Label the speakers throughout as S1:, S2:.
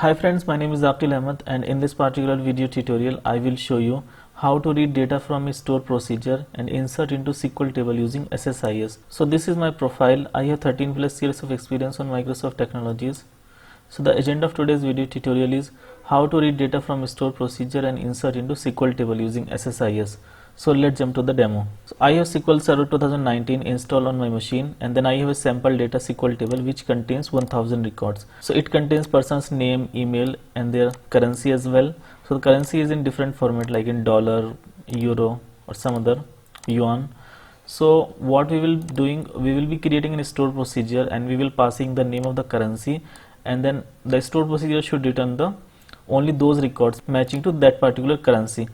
S1: Hi friends, my name is Aqil Ahmed, and in this particular video tutorial I will show you how to read data from a store procedure and insert into SQL table using SSIS. So this is my profile. I have 13 plus years of experience on Microsoft technologies. So the agenda of today's video tutorial is how to read data from a store procedure and insert into SQL table using SSIS. So let's jump to the demo. So I have SQL Server 2019 installed on my machine, and then I have a sample data SQL table which contains 1000 records. So it contains person's name, email, and their currency as well. So the currency is in different format like in dollar, euro, or some other yuan. So what we will doing, we will be creating a store procedure and we will passing the name of the currency, and then the store procedure should return the only those records matching to that particular currency.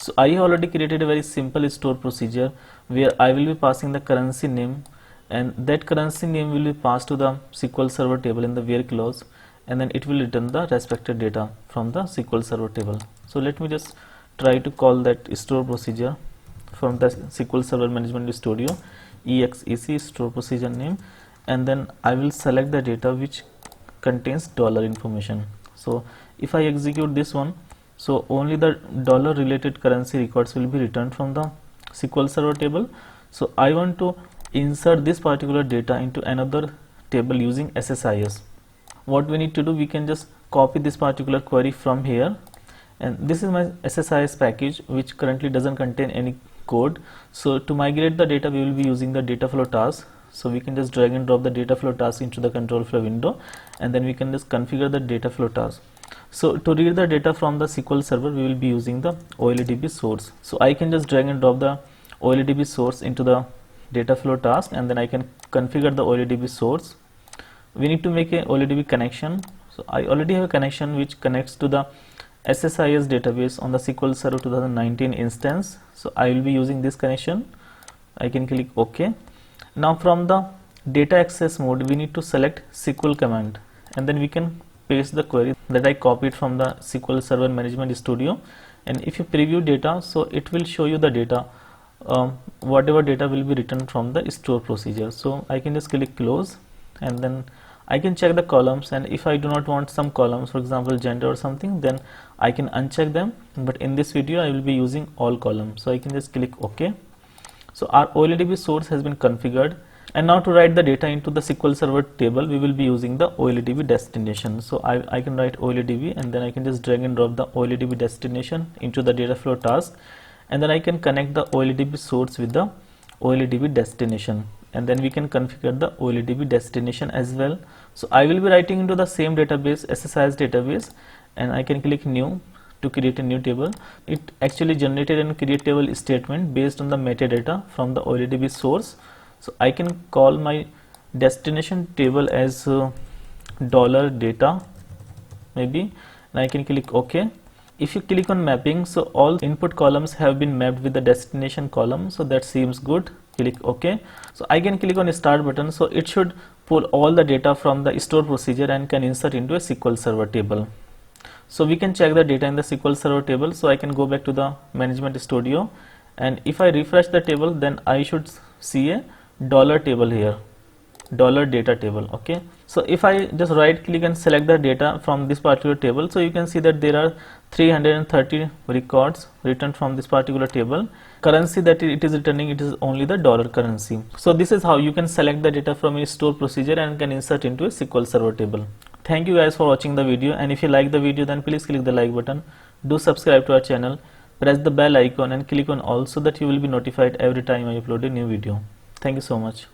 S1: So I have already created a very simple store procedure where I will be passing the currency name, and that currency name will be passed to the SQL Server table in the where clause, and then it will return the respective data from the SQL Server table. So let me just try to call that store procedure from the SQL Server Management Studio exec store procedure name, and then I will select the data which contains dollar information. So if I execute this one, so only the dollar related currency records will be returned from the SQL Server table. So I want to insert this particular data into another table using SSIS. What we need to do, we can just copy this particular query from here, and this is my SSIS package which currently doesn't contain any code. So to migrate the data, we will be using the data flow task. So we can just drag and drop the data flow task into the control flow window, and then we can just configure the data flow task. So to read the data from the SQL Server, we will be using the OLEDB source. So I can just drag and drop the OLEDB source into the data flow task, and then I can configure the OLEDB source. We need to make a OLEDB connection. So I already have a connection which connects to the SSIS database on the SQL Server 2019 instance. So I will be using this connection. I can click OK. Now from the data access mode, we need to select SQL command, and then we can paste the query that I copied from the SQL Server Management Studio. And if you preview data, so it will show you the data, whatever data will be written from the store procedure. So I can just click close, and then I can check the columns, and if I do not want some columns, for example gender or something, then I can uncheck them. But in this video I will be using all columns, so I can just click OK. So our OLEDB source has been configured, and now to write the data into the SQL Server table, we will be using the OLEDB destination. So I can write OLEDB, and then I can just drag and drop the OLEDB destination into the data flow task, and then I can connect the OLEDB source with the OLEDB destination, and then we can configure the OLEDB destination as well. So I will be writing into the same database, SSIS database, and I can click new to create a new table. It actually generated a create table statement based on the metadata from the OLEDB source. So I can call my destination table as dollar data maybe, and I can click OK. If you click on mapping, so all input columns have been mapped with the destination column, so that seems good. Click OK. So I can click on the start button, so it should pull all the data from the store procedure and can insert into a SQL Server table. So we can check the data in the SQL Server table. So I can go back to the Management Studio, and if I refresh the table, then I should see a dollar table here, dollar data table. Okay, so if I just right click and select the data from this particular table, so you can see that there are 330 records written from this particular table. Currency that it is returning, it is only the dollar currency. So this is how you can select the data from a store procedure and can insert into a SQL Server table. Thank you guys for watching the video, and if you like the video, then please click the like button. Do subscribe to our channel, press the bell icon and click on all so that you will be notified every time I upload a new video. Thank you so much.